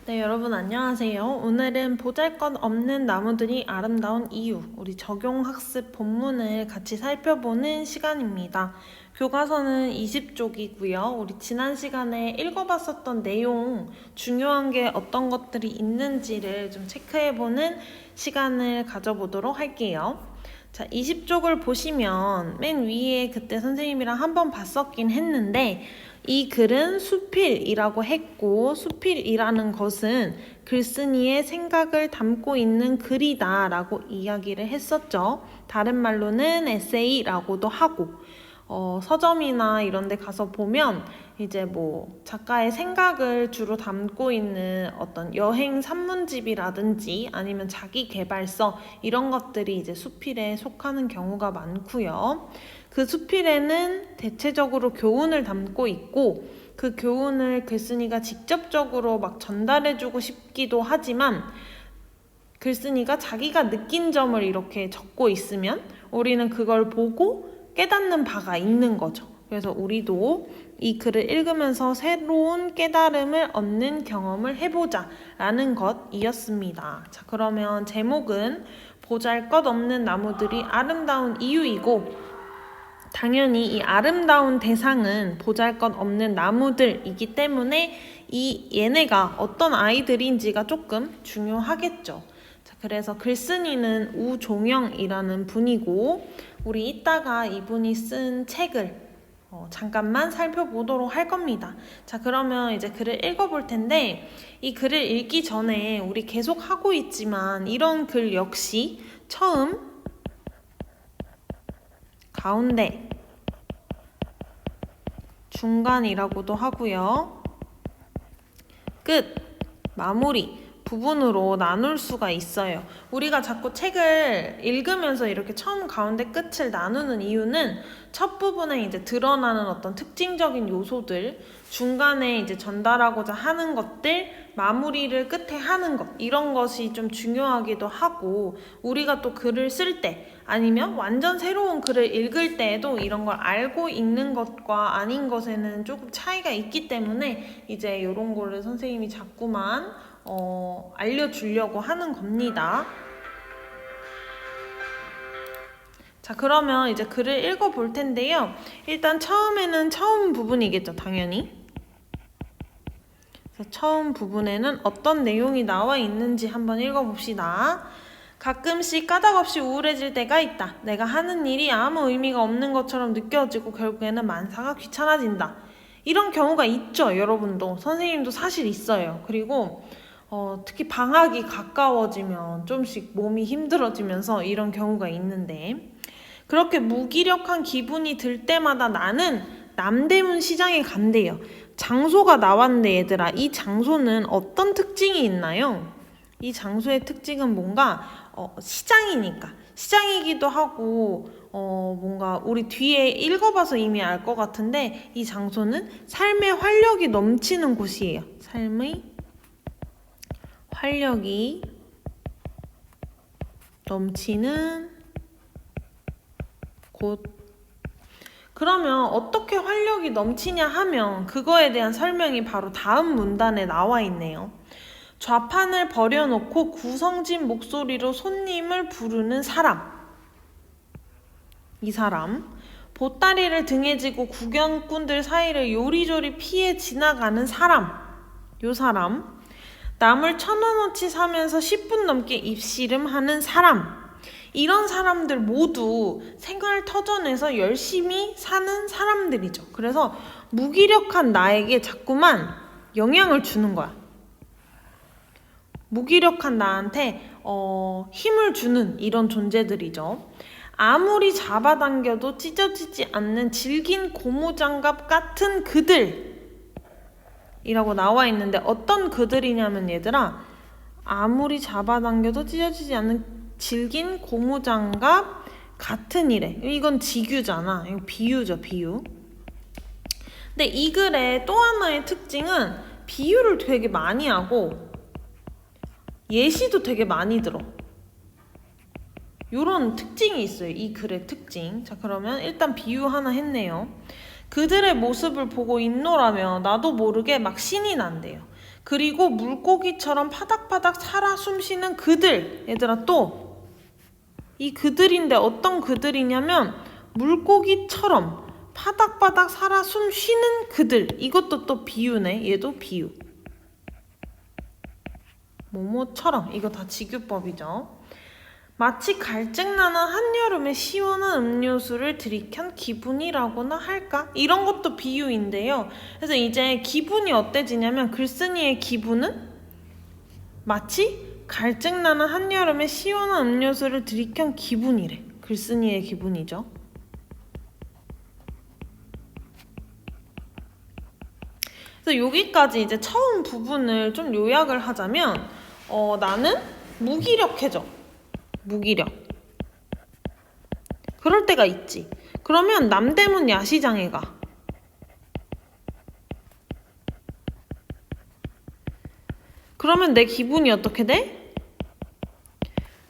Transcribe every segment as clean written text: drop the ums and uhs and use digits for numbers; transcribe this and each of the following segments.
네, 여러분 안녕하세요. 오늘은 보잘것없는 나무들이 아름다운 이유, 우리 적용학습 본문을 같이 살펴보는 시간입니다. 교과서는 20쪽이고요. 우리 지난 시간에 읽어봤었던 내용, 중요한 게 어떤 것들이 있는지를 좀 체크해보는 시간을 가져보도록 할게요. 자, 20쪽을 보시면 맨 위에 그때 선생님이랑 한번 봤었긴 했는데 이 글은 수필이라고 했고, 수필이라는 것은 글쓴이의 생각을 담고 있는 글이다 라고 이야기를 했었죠. 다른 말로는 에세이라고도 하고, 서점이나 이런 데 가서 보면 이제 뭐 작가의 생각을 주로 담고 있는 어떤 여행 산문집이라든지 아니면 자기계발서 이런 것들이 이제 수필에 속하는 경우가 많고요. 그 수필에는 대체적으로 교훈을 담고 있고 그 교훈을 글쓴이가 직접적으로 막 전달해주고 싶기도 하지만 글쓴이가 자기가 느낀 점을 이렇게 적고 있으면 우리는 그걸 보고 깨닫는 바가 있는 거죠. 그래서 우리도 이 글을 읽으면서 새로운 깨달음을 얻는 경험을 해보자 라는 것이었습니다. 자, 그러면 제목은 보잘것없는 나무들이 아름다운 이유이고 당연히 이 아름다운 대상은 보잘것없는 나무들이기 때문에 얘네가 어떤 아이들인지가 조금 중요하겠죠. 자, 그래서 글쓴이는 우종영이라는 분이고 우리 이따가 이분이 쓴 책을 잠깐만 살펴보도록 할 겁니다. 자, 그러면 이제 글을 읽어볼 텐데 이 글을 읽기 전에 우리 계속 하고 있지만 이런 글 역시 처음, 가운데, 중간이라고도 하고요. 끝, 마무리 부분으로 나눌 수가 있어요. 우리가 자꾸 책을 읽으면서 이렇게 처음, 가운데, 끝을 나누는 이유는 첫 부분에 이제 드러나는 어떤 특징적인 요소들, 중간에 이제 전달하고자 하는 것들, 마무리를 끝에 하는 것, 이런 것이 좀 중요하기도 하고 우리가 또 글을 쓸 때 아니면 완전 새로운 글을 읽을 때에도 이런 걸 알고 읽는 것과 아닌 것에는 조금 차이가 있기 때문에 이제 이런 거를 선생님이 자꾸만 알려주려고 하는 겁니다. 자, 그러면 이제 글을 읽어볼 텐데요. 일단 처음에는 처음 부분이겠죠, 당연히. 그래서 처음 부분에는 어떤 내용이 나와 있는지 한번 읽어봅시다. 가끔씩 까닭없이 우울해질 때가 있다. 내가 하는 일이 아무 의미가 없는 것처럼 느껴지고 결국에는 만사가 귀찮아진다. 이런 경우가 있죠, 여러분도. 선생님도 사실 있어요. 그리고 특히 방학이 가까워지면 좀씩 몸이 힘들어지면서 이런 경우가 있는데 그렇게 무기력한 기분이 들 때마다 나는 남대문 시장에 간대요. 장소가 나왔는데 얘들아, 이 장소는 어떤 특징이 있나요? 이 장소의 특징은 뭔가 시장이니까 시장이기도 하고 뭔가 우리 뒤에 읽어봐서 이미 알 것 같은데 이 장소는 삶의 활력이 넘치는 곳이에요. 삶의 활력이 넘치는 곳. 그러면 어떻게 활력이 넘치냐 하면 그거에 대한 설명이 바로 다음 문단에 나와 있네요. 좌판을 버려놓고 구성진 목소리로 손님을 부르는 사람. 이 사람. 보따리를 등에 지고 구경꾼들 사이를 요리조리 피해 지나가는 사람. 요 사람. 남을 1,000원어치 사면서 10분 넘게 입씨름하는 사람. 이런 사람들 모두 생활 터전에서 열심히 사는 사람들이죠. 그래서 무기력한 나에게 자꾸만 영향을 주는 거야. 무기력한 나한테 힘을 주는 이런 존재들이죠. 아무리 잡아당겨도 찢어지지 않는 질긴 고무장갑 같은 그들 이라고 나와 있는데 어떤 그들이냐면 얘들아, 아무리 잡아당겨도 찢어지지 않는 질긴 고무장갑 같은 이래. 이건 지규잖아. 이거 비유죠, 비유. 근데 이 글의 또 하나의 특징은 비유를 되게 많이 하고 예시도 되게 많이 들어. 요런 특징이 있어요. 이 글의 특징. 자, 그러면 일단 비유 하나 했네요. 그들의 모습을 보고 있노라며 나도 모르게 막 신이 난대요. 그리고 물고기처럼 파닥파닥 살아 숨쉬는 그들. 얘들아, 또 이 그들인데 어떤 그들이냐면 물고기처럼 파닥파닥 살아 숨쉬는 그들. 이것도 또 비유네. 얘도 비유. 뭐뭐처럼. 이거 다 직유법이죠. 마치 갈증나는 한여름에 시원한 음료수를 들이켠 기분이라고나 할까? 이런 것도 비유인데요. 그래서 이제 기분이 어때지냐면 글쓴이의 기분은 마치 갈증나는 한여름에 시원한 음료수를 들이켠 기분이래. 글쓴이의 기분이죠. 그래서 여기까지 이제 처음 부분을 좀 요약을 하자면 나는 무기력해져. 무기력. 그럴 때가 있지. 그러면 남대문 야시장에 가. 그러면 내 기분이 어떻게 돼?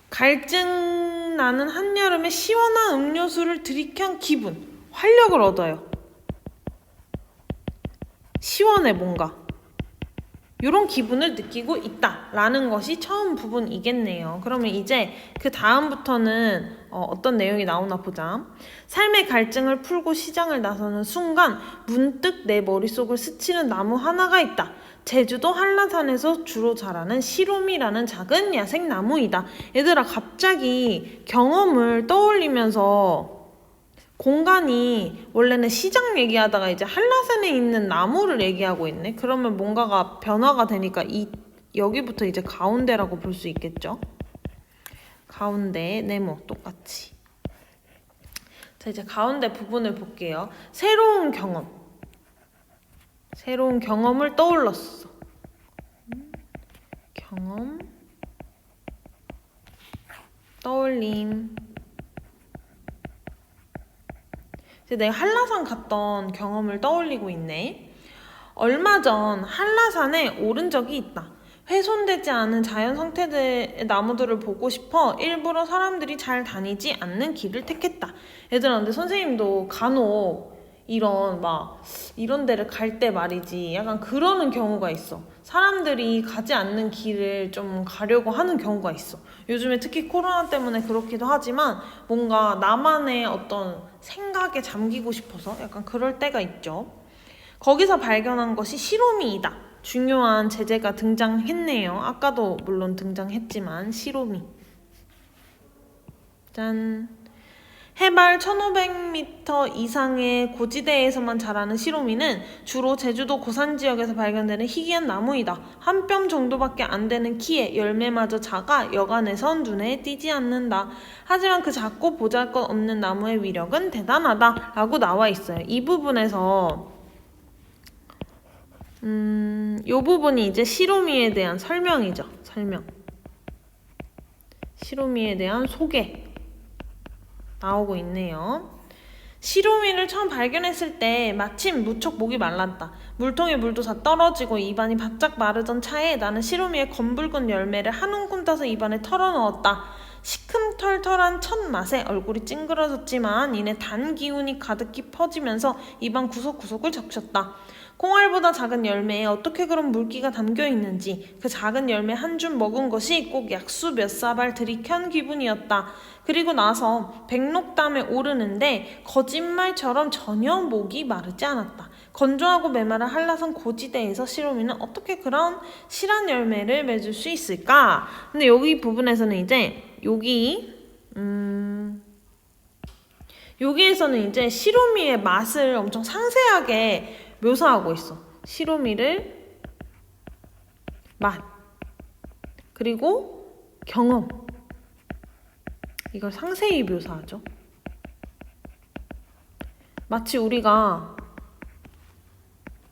갈증 나는 한여름에 시원한 음료수를 들이켠 기분, 활력을 얻어요. 시원해 뭔가. 이런 기분을 느끼고 있다라는 것이 처음 부분이겠네요. 그러면 이제 그 다음부터는 어떤 내용이 나오나 보자. 삶의 갈증을 풀고 시장을 나서는 순간 문득 내 머릿속을 스치는 나무 하나가 있다. 제주도 한라산에서 주로 자라는 시로미라는 작은 야생나무이다. 얘들아, 갑자기 경험을 떠올리면서 공간이 원래는 시장 얘기하다가 이제 한라산에 있는 나무를 얘기하고 있네. 그러면 뭔가가 변화가 되니까 여기부터 이제 가운데라고 볼 수 있겠죠. 가운데, 네모 똑같이. 자, 이제 가운데 부분을 볼게요. 새로운 경험. 새로운 경험을 떠올렸어. 경험, 떠올림. 이제 내가 한라산 갔던 경험을 떠올리고 있네. 얼마 전 한라산에 오른 적이 있다. 훼손되지 않은 자연 상태의 나무들을 보고 싶어 일부러 사람들이 잘 다니지 않는 길을 택했다. 얘들아, 근데 선생님도 간혹 이런 데를 갈 때 말이지 약간 그러는 경우가 있어. 사람들이 가지 않는 길을 좀 가려고 하는 경우가 있어. 요즘에 특히 코로나 때문에 그렇기도 하지만 뭔가 나만의 어떤 생각에 잠기고 싶어서 약간 그럴 때가 있죠. 거기서 발견한 것이 시로미이다. 중요한 제재가 등장했네요. 아까도 물론 등장했지만 시로미. 짠. 해발 1500m 이상의 고지대에서만 자라는 시로미는 주로 제주도 고산 지역에서 발견되는 희귀한 나무이다. 한 뼘 정도밖에 안 되는 키에 열매마저 작아 여간에선 눈에 띄지 않는다. 하지만 그 작고 보잘것없는 나무의 위력은 대단하다 라고 나와 있어요. 이 부분에서 이 부분이 이제 시로미에 대한 설명이죠. 설명. 시로미에 대한 소개 나오고 있네요. 시로미를 처음 발견했을 때 마침 무척 목이 말랐다. 물통에 물도 다 떨어지고 입안이 바짝 마르던 차에 나는 시로미의 검붉은 열매를 한 움큼 따서 입안에 털어넣었다. 시큼털털한 첫 맛에 얼굴이 찡그러졌지만 이내 단 기운이 가득히 퍼지면서 입안 구석구석을 적셨다. 콩알보다 작은 열매에 어떻게 그런 물기가 담겨있는지 그 작은 열매 한 줌 먹은 것이 꼭 약수 몇 사발 들이켠 기분이었다. 그리고 나서 백록담에 오르는데 거짓말처럼 전혀 목이 마르지 않았다. 건조하고 메마른 한라산 고지대에서 시로미는 어떻게 그런 실한 열매를 맺을 수 있을까? 근데 여기 부분에서는 이제 여기에서는 이제 시로미의 맛을 엄청 상세하게 묘사하고 있어. 시로미를 맛 그리고 경험 이걸 상세히 묘사하죠. 마치 우리가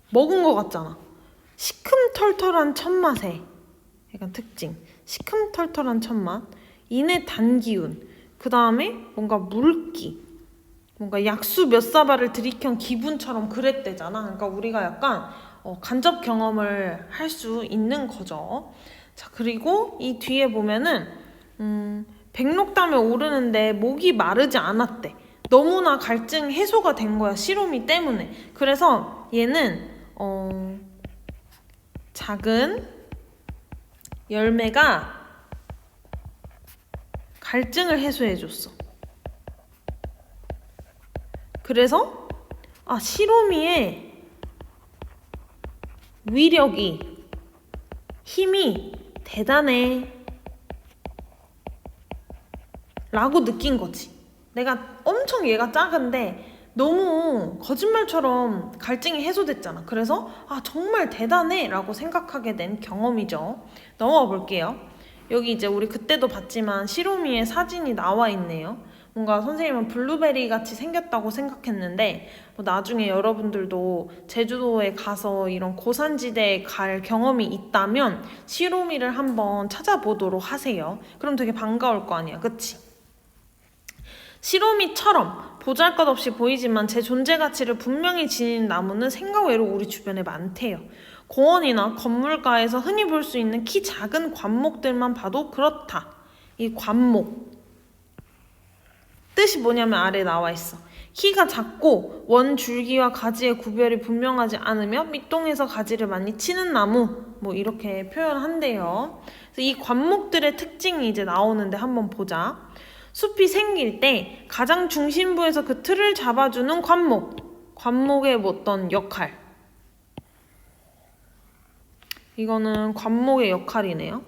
먹은 것 같잖아. 시큼털털한 첫맛의 약간 특징. 시큼털털한 첫맛 이내 단기운 그 다음에 뭔가 물기 뭔가 약수 몇 사발을 들이켠 기분처럼 그랬대잖아. 그러니까 우리가 약간 간접 경험을 할 수 있는 거죠. 자, 그리고 이 뒤에 보면은 백록담에 오르는데 목이 마르지 않았대. 너무나 갈증 해소가 된 거야. 시로미 때문에. 그래서 얘는 작은 열매가 갈증을 해소해줬어. 그래서 시로미의 위력이, 힘이 대단해 라고 느낀 거지. 내가 엄청 얘가 작은데 너무 거짓말처럼 갈증이 해소됐잖아. 그래서 정말 대단해 라고 생각하게 된 경험이죠. 넘어가 볼게요. 여기 이제 우리 그때도 봤지만 시로미의 사진이 나와 있네요. 뭔가 선생님은 블루베리 같이 생겼다고 생각했는데 나중에 여러분들도 제주도에 가서 이런 고산지대에 갈 경험이 있다면 시로미를 한번 찾아보도록 하세요. 그럼 되게 반가울 거 아니야, 그치? 시로미처럼 보잘것없이 보이지만 제 존재 가치를 분명히 지닌 나무는 생각 외로 우리 주변에 많대요. 공원이나 건물가에서 흔히 볼 수 있는 키 작은 관목들만 봐도 그렇다. 이 관목 뜻이 뭐냐면 아래에 나와 있어. 키가 작고 원 줄기와 가지의 구별이 분명하지 않으며 밑동에서 가지를 많이 치는 나무, 이렇게 표현한대요. 그래서 이 관목들의 특징이 이제 나오는데 한번 보자. 숲이 생길 때 가장 중심부에서 그 틀을 잡아주는 관목의 어떤 역할. 이거는 관목의 역할이네요.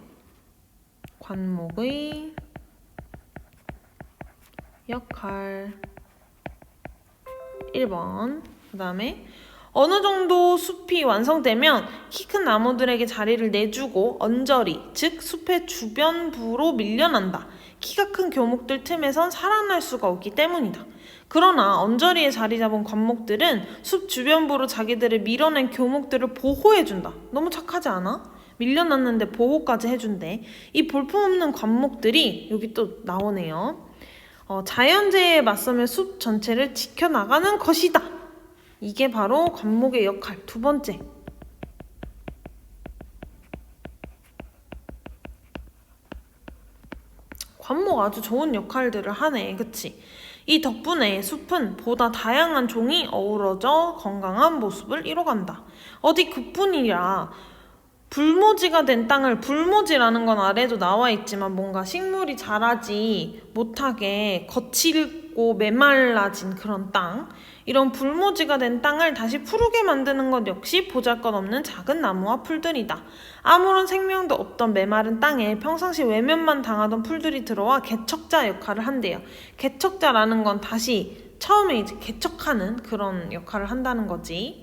관목의 역할 1번. 그 다음에 어느 정도 숲이 완성되면 키 큰 나무들에게 자리를 내주고 언저리, 즉 숲의 주변부로 밀려난다. 키가 큰 교목들 틈에선 살아날 수가 없기 때문이다. 그러나 언저리에 자리 잡은 관목들은 숲 주변부로 자기들을 밀어낸 교목들을 보호해준다. 너무 착하지 않아? 밀려났는데 보호까지 해준대. 이 볼품없는 관목들이 여기 또 나오네요. 자연재해에 맞서며 숲 전체를 지켜나가는 것이다. 이게 바로 관목의 역할. 2번째. 관목 아주 좋은 역할들을 하네. 그치? 이 덕분에 숲은 보다 다양한 종이 어우러져 건강한 모습을 이뤄간다. 어디 그뿐이라 불모지가 된 땅을, 불모지라는 건 아래도 나와 있지만 뭔가 식물이 자라지 못하게 거칠고 메말라진 그런 땅, 이런 불모지가 된 땅을 다시 푸르게 만드는 것 역시 보잘것없는 작은 나무와 풀들이다. 아무런 생명도 없던 메마른 땅에 평상시 외면만 당하던 풀들이 들어와 개척자 역할을 한대요. 개척자라는 건 다시 처음에 이제 개척하는 그런 역할을 한다는 거지.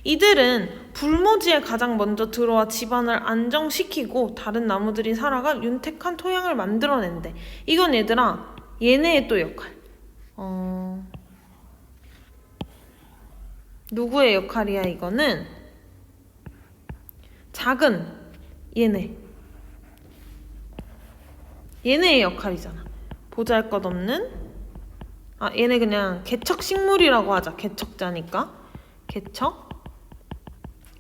이들은 불모지에 가장 먼저 들어와 집안을 안정시키고 다른 나무들이 살아가 윤택한 토양을 만들어낸대. 이건 얘들아, 얘네의 또 역할. 누구의 역할이야 이거는? 작은 얘네의 역할이잖아. 보잘것없는 얘네 그냥 개척식물이라고 하자. 개척자니까. 개척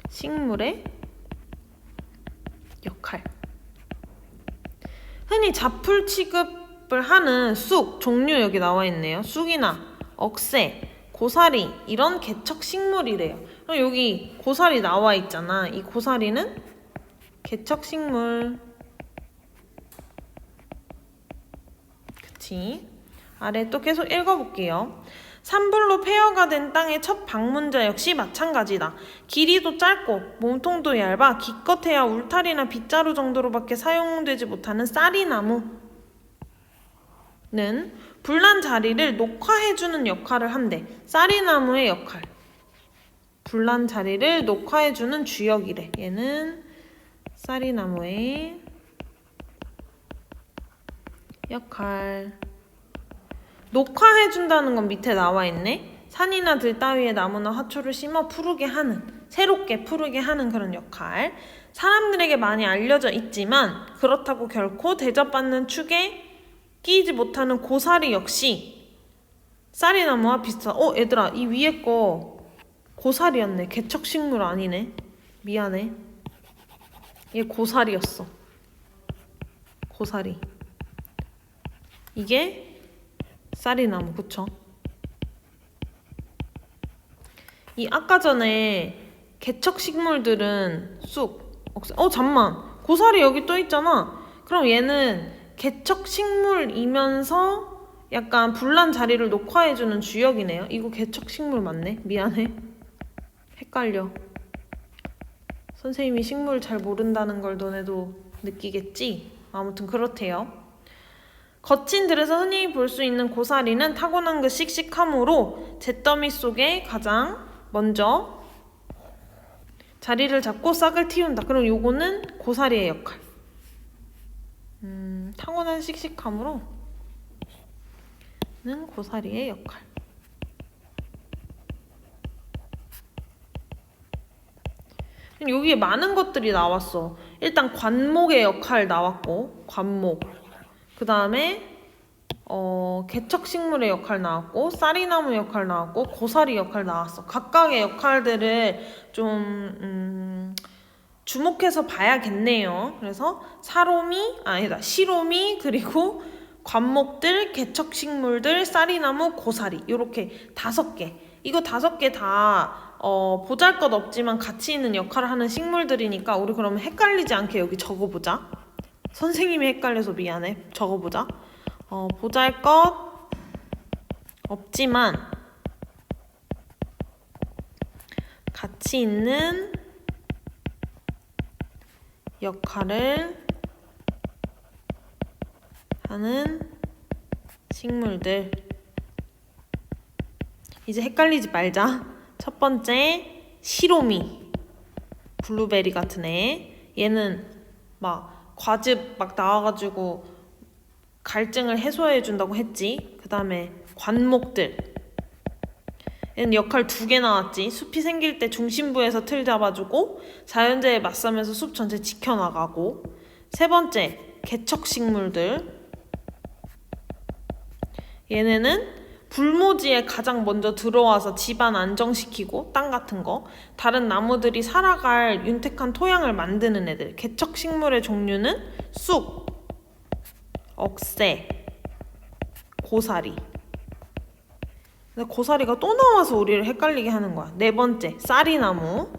식물의 역할. 흔히 잡풀 취급을 하는 쑥 종류 여기 나와 있네요. 쑥이나 억새, 고사리 이런 개척식물이래요. 그럼 여기 고사리 나와 있잖아. 이 고사리는 개척식물. 그치? 아래 또 계속 읽어볼게요. 산불로 폐허가 된 땅의 첫 방문자 역시 마찬가지다. 길이도 짧고 몸통도 얇아 기껏해야 울타리나 빗자루 정도로밖에 사용되지 못하는 쌀이나무는 불난 자리를 녹화해주는 역할을 한대. 쌀이나무의 역할. 불난 자리를 녹화해주는 주역이래. 얘는 쌀이나무의 역할. 녹화해준다는 건 밑에 나와 있네. 산이나 들 따위에 나무나 화초를 심어 푸르게 하는, 새롭게 푸르게 하는 그런 역할. 사람들에게 많이 알려져 있지만 그렇다고 결코 대접받는 축에 끼지 못하는 고사리 역시 쌀이나무와 비슷하다. 얘들아, 이 위에 거 고사리였네. 개척식물 아니네. 미안해. 얘 고사리였어. 고사리. 이게 쌀이나무, 그쵸? 이 아까 전에 개척식물들은 쑥, 잠만. 고사리 여기 또 있잖아. 그럼 얘는 개척식물이면서 약간 불난 자리를 녹화해주는 주역이네요. 이거 개척식물 맞네? 미안해. 헷갈려. 선생님이 식물 잘 모른다는 걸 너네도 느끼겠지? 아무튼 그렇대요. 거친 들에서 흔히 볼 수 있는 고사리는 타고난 그 씩씩함으로 잿더미 속에 가장 먼저 자리를 잡고 싹을 틔운다. 그럼 요거는 고사리의 역할. 타고난 씩씩함으로 는 고사리의 역할. 여기에 많은 것들이 나왔어. 일단 관목의 역할 나왔고, 관목. 그 다음에 개척식물의 역할 나왔고, 쌀이나무 역할 나왔고, 고사리 역할 나왔어. 각각의 역할들을 좀 주목해서 봐야겠네요. 그래서 시로미, 그리고 관목들, 개척식물들, 쌀이나무, 고사리 이렇게 5개. 이거 5개 다 보잘것 없지만 가치 있는 역할을 하는 식물들이니까 우리 그러면 헷갈리지 않게 여기 적어보자. 선생님이 헷갈려서 미안해. 적어보자. 보잘것 없지만 가치 있는 역할을 하는 식물들. 이제 헷갈리지 말자. 첫 번째 시로미, 블루베리 같은 애. 얘는 막 과즙 막 나와가지고 갈증을 해소해 준다고 했지. 그 다음에 관목들. 얘는 역할 2개 나왔지. 숲이 생길 때 중심부에서 틀 잡아주고 자연재해에 맞서면서 숲 전체 지켜나가고. 3번째 개척식물들. 얘네는 불모지에 가장 먼저 들어와서 집안 안정시키고 땅 같은 거, 다른 나무들이 살아갈 윤택한 토양을 만드는 애들. 개척식물의 종류는 쑥, 억새, 고사리. 근데 고사리가 또 나와서 우리를 헷갈리게 하는 거야. 4번째 쌀이나무.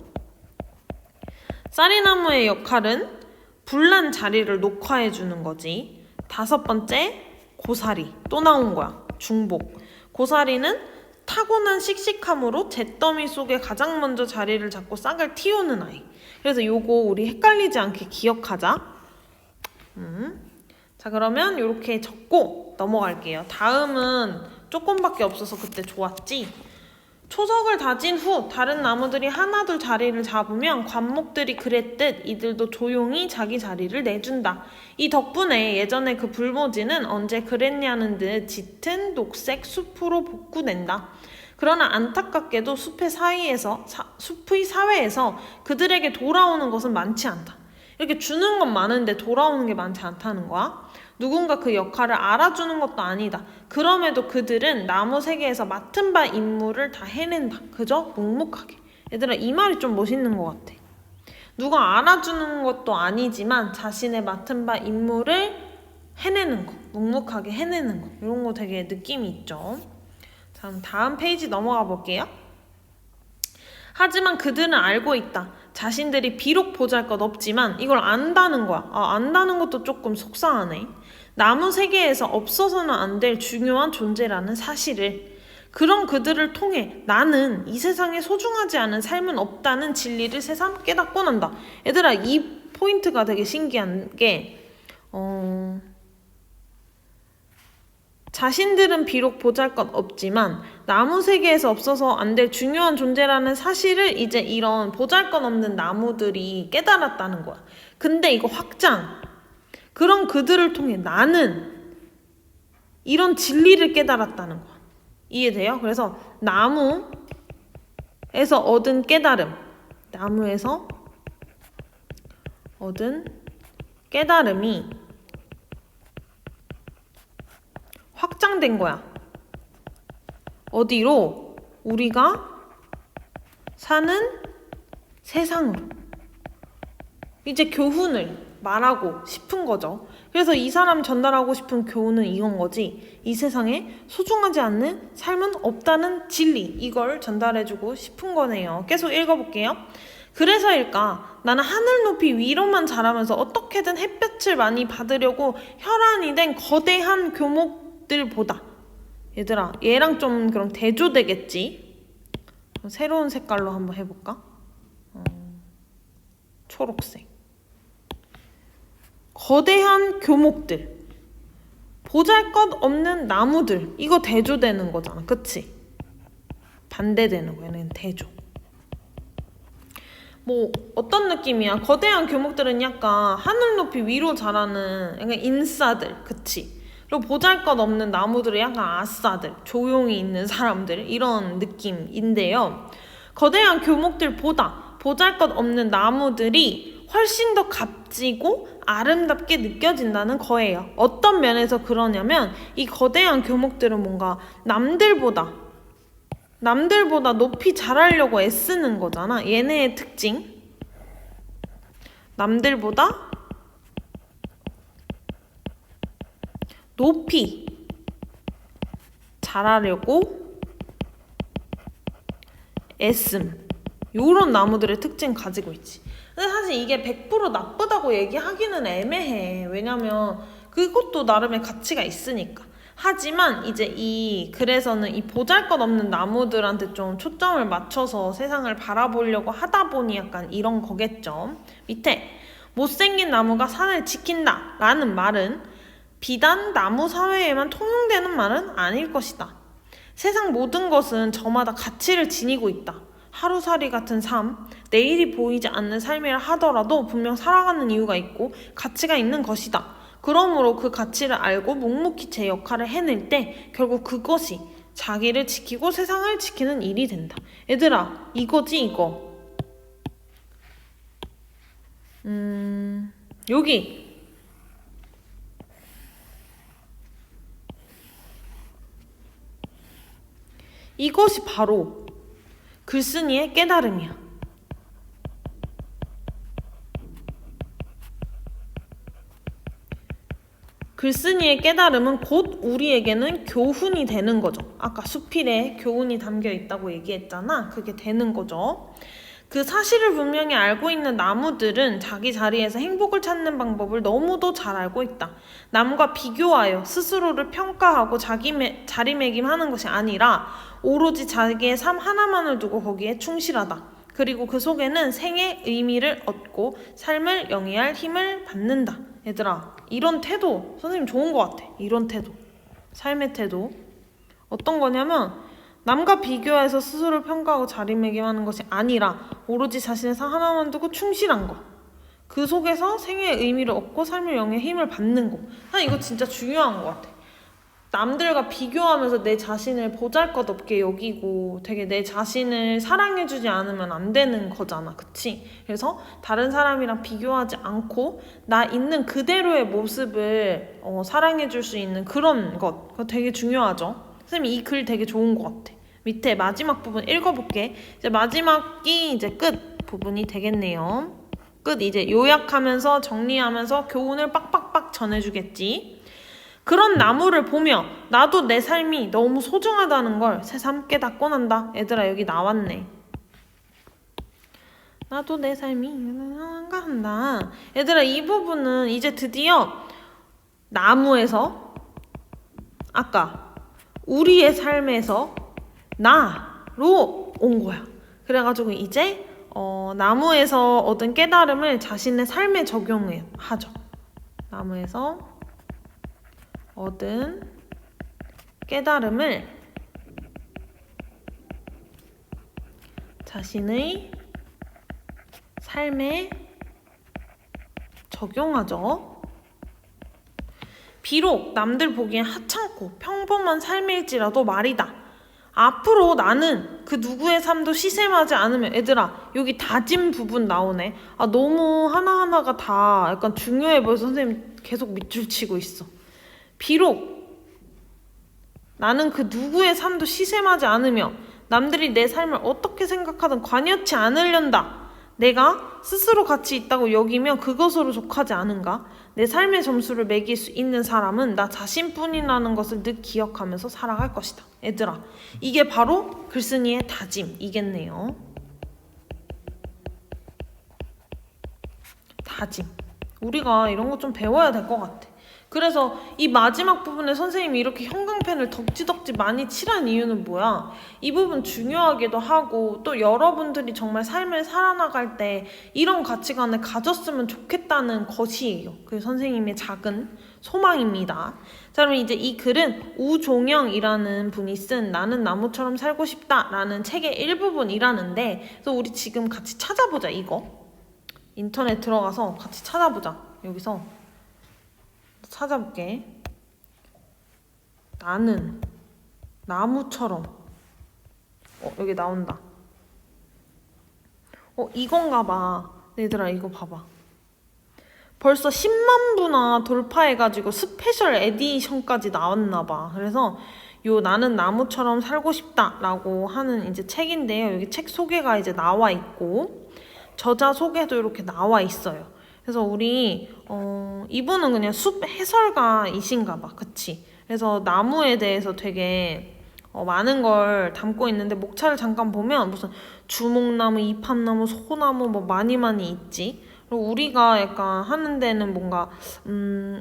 쌀이나무의 역할은 불난 자리를 녹화해 주는 거지. 5번째 고사리. 또 나온 거야. 중복. 고사리는 타고난 씩씩함으로 잿더미 속에 가장 먼저 자리를 잡고 싹을 틔우는 아이. 그래서 요거 우리 헷갈리지 않게 기억하자. 자, 그러면 이렇게 적고 넘어갈게요. 다음은 조금밖에 없어서 그때 좋았지. 초석을 다진 후 다른 나무들이 하나둘 자리를 잡으면 관목들이 그랬듯 이들도 조용히 자기 자리를 내준다. 이 덕분에 예전에 그 불모지는 언제 그랬냐는 듯 짙은 녹색 숲으로 복구된다. 그러나 안타깝게도 숲의 사회에서 그들에게 돌아오는 것은 많지 않다. 이렇게 주는 건 많은데 돌아오는 게 많지 않다는 거야. 누군가 그 역할을 알아주는 것도 아니다. 그럼에도 그들은 나무 세계에서 맡은 바 임무를 다 해낸다. 그저 묵묵하게. 얘들아, 이 말이 좀 멋있는 것 같아. 누가 알아주는 것도 아니지만 자신의 맡은 바 임무를 해내는 거. 묵묵하게 해내는 거. 이런 거 되게 느낌이 있죠. 자, 다음 페이지 넘어가 볼게요. 하지만 그들은 알고 있다. 자신들이 비록 보잘것 없지만 이걸 안다는 거야. 안다는 것도 조금 속상하네. 나무 세계에서 없어서는 안 될 중요한 존재라는 사실을. 그런 그들을 통해 나는 이 세상에 소중하지 않은 삶은 없다는 진리를 새삼 깨닫고 난다. 얘들아, 이 포인트가 되게 신기한 게 자신들은 비록 보잘것 없지만 나무 세계에서 없어서 안 될 중요한 존재라는 사실을 이제 이런 보잘것 없는 나무들이 깨달았다는 거야. 근데 이거 확장. 그런 그들을 통해 나는 이런 진리를 깨달았다는 거야. 이해돼요? 그래서 나무에서 얻은 깨달음. 나무에서 얻은 깨달음이 확장된 거야. 어디로? 우리가 사는 세상으로. 이제 교훈을 말하고 싶은 거죠. 그래서 이 사람이 전달하고 싶은 교훈은 이건 거지. 이 세상에 소중하지 않는 삶은 없다는 진리. 이걸 전달해주고 싶은 거네요. 계속 읽어볼게요. 그래서일까? 나는 하늘 높이 위로만 자라면서 어떻게든 햇볕을 많이 받으려고 혈안이 된 거대한 교목들보다. 얘들아, 얘랑 좀 그럼 대조되겠지? 새로운 색깔로 한번 해볼까? 초록색. 거대한 교목들, 보잘것없는 나무들, 이거 대조되는 거잖아, 그치? 반대되는 거야, 얘는 대조. 뭐 어떤 느낌이야? 거대한 교목들은 약간 하늘 높이 위로 자라는 약간 인싸들, 그치? 그리고 보잘것없는 나무들은 약간 아싸들, 조용히 있는 사람들, 이런 느낌인데요. 거대한 교목들보다 보잘것없는 나무들이 훨씬 더 값지고 아름답게 느껴진다는 거예요. 어떤 면에서 그러냐면 이 거대한 교목들은 뭔가 남들보다 높이 자라려고 애쓰는 거잖아. 얘네의 특징. 남들보다 높이 자라려고 애씀. 요런 나무들의 특징 가지고 있지. 근데 사실 이게 100% 나쁘다고 얘기하기는 애매해. 왜냐면 그것도 나름의 가치가 있으니까. 하지만 이제 그래서는 이 보잘것없는 나무들한테 좀 초점을 맞춰서 세상을 바라보려고 하다 보니 약간 이런 거겠죠. 밑에 못생긴 나무가 산을 지킨다 라는 말은 비단 나무 사회에만 통용되는 말은 아닐 것이다. 세상 모든 것은 저마다 가치를 지니고 있다. 하루살이 같은 삶, 내일이 보이지 않는 삶이라 하더라도 분명 살아가는 이유가 있고 가치가 있는 것이다. 그러므로 그 가치를 알고 묵묵히 제 역할을 해낼 때 결국 그것이 자기를 지키고 세상을 지키는 일이 된다. 얘들아, 이거지 이거. 여기 이것이 바로 글쓴이의 깨달음이야. 글쓴이의 깨달음은 곧 우리에게는 교훈이 되는 거죠. 아까 수필에 교훈이 담겨 있다고 얘기했잖아. 그게 되는 거죠. 그 사실을 분명히 알고 있는 나무들은 자기 자리에서 행복을 찾는 방법을 너무도 잘 알고 있다. 남과 비교하여 스스로를 평가하고 자리매김하는 것이 아니라 오로지 자기의 삶 하나만을 두고 거기에 충실하다. 그리고 그 속에는 생의 의미를 얻고 삶을 영위할 힘을 받는다. 얘들아, 이런 태도 선생님 좋은 것 같아. 이런 태도, 삶의 태도 어떤 거냐면 남과 비교해서 스스로를 평가하고 자리매김하는 것이 아니라 오로지 자신의 삶 하나만 두고 충실한 거. 그 속에서 생의 의미를 얻고 삶을 영위할 힘을 받는 거. 사실 이거 진짜 중요한 것 같아. 남들과 비교하면서 내 자신을 보잘것없게 여기고 되게 내 자신을 사랑해주지 않으면 안 되는 거잖아. 그치? 그래서 다른 사람이랑 비교하지 않고 나 있는 그대로의 모습을 사랑해줄 수 있는 그런 것. 그거 되게 중요하죠. 선생님 이 글 되게 좋은 것 같아. 밑에 마지막 부분 읽어볼게. 이제 마지막이 이제 끝 부분이 되겠네요. 끝 이제 요약하면서 정리하면서 교훈을 빡빡빡 전해주겠지. 그런 나무를 보며 나도 내 삶이 너무 소중하다는 걸 새삼 깨닫곤 한다. 얘들아 여기 나왔네. 나도 내 삶이 소중한가 한다. 얘들아 이 부분은 이제 드디어 나무에서 아까 우리의 삶에서 나로 온 거야. 그래가지고 이제 나무에서 얻은 깨달음을 자신의 삶에 적용하죠. 나무에서 얻은 깨달음을 자신의 삶에 적용하죠. 비록 남들 보기엔 하찮고 평범한 삶일지라도 말이다. 앞으로 나는 그 누구의 삶도 시샘하지 않으면 얘들아 여기 다짐 부분 나오네. 아 너무 하나하나가 다 약간 중요해 보여서 선생님 계속 밑줄 치고 있어. 비록 나는 그 누구의 삶도 시샘하지 않으며 남들이 내 삶을 어떻게 생각하든 관여치 않으련다. 내가 스스로 가치 있다고 여기며 그것으로 족하지 않은가? 내 삶의 점수를 매길 수 있는 사람은 나 자신뿐이라는 것을 늘 기억하면서 살아갈 것이다. 얘들아, 이게 바로 글쓴이의 다짐이겠네요. 다짐. 우리가 이런 거 좀 배워야 될 것 같아. 그래서 이 마지막 부분에 선생님이 이렇게 형광펜을 덕지덕지 많이 칠한 이유는 뭐야? 이 부분 중요하기도 하고 또 여러분들이 정말 삶을 살아나갈 때 이런 가치관을 가졌으면 좋겠다는 것이에요. 그 선생님의 작은 소망입니다. 자, 그럼 이제 이 글은 우종영이라는 분이 쓴 나는 나무처럼 살고 싶다 라는 책의 일부분이라는데, 그래서 우리 지금 같이 찾아보자. 이거 인터넷 들어가서 같이 찾아보자. 여기서 찾아볼게. 나는 나무처럼 여기 나온다. 이건가 봐. 얘들아 이거 봐봐. 벌써 10만 부나 돌파해가지고 스페셜 에디션까지 나왔나 봐. 그래서 요 나는 나무처럼 살고 싶다 라고 하는 이제 책인데요. 여기 책 소개가 이제 나와 있고 저자 소개도 이렇게 나와 있어요. 그래서 우리 이분은 그냥 숲 해설가이신가 봐. 그치? 그래서 나무에 대해서 되게 많은 걸 담고 있는데 목차를 잠깐 보면 무슨 주목나무, 이팝나무, 소나무 뭐 많이 있지. 그리고 우리가 약간 하는 데는 뭔가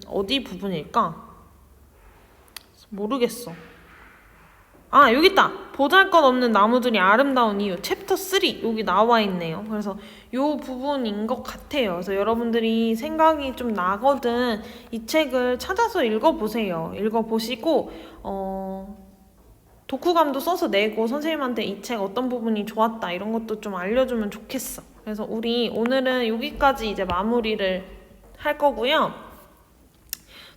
어디 부분일까? 모르겠어. 아, 여기 있다. 보잘것없는 나무들이 아름다운 이유 챕터 3 여기 나와 있네요. 그래서 요 부분인 것 같아요. 그래서 여러분들이 생각이 좀 나거든 이 책을 찾아서 읽어보세요. 읽어보시고 독후감도 써서 내고 선생님한테 이 책 어떤 부분이 좋았다 이런 것도 좀 알려주면 좋겠어. 그래서 우리 오늘은 여기까지 이제 마무리를 할 거고요.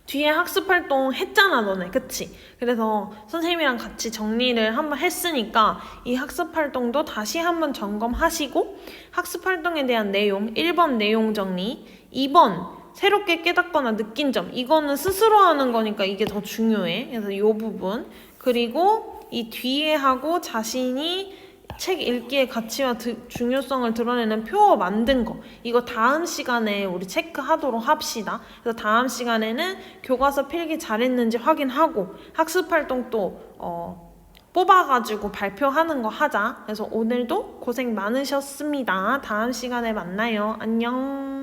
뒤에 학습활동 했잖아 너네, 그치? 그래서 선생님이랑 같이 정리를 한번 했으니까 이 학습활동도 다시 한번 점검하시고 학습활동에 대한 내용 1번 내용 정리, 2번 새롭게 깨닫거나 느낀 점, 이거는 스스로 하는 거니까 이게 더 중요해. 그래서 이 부분, 그리고 이 뒤에 하고 자신이 책 읽기의 가치와 중요성을 드러내는 표 만든 거, 이거 다음 시간에 우리 체크하도록 합시다. 그래서 다음 시간에는 교과서 필기 잘했는지 확인하고 학습활동 또 뽑아가지고 발표하는 거 하자. 그래서 오늘도 고생 많으셨습니다. 다음 시간에 만나요. 안녕.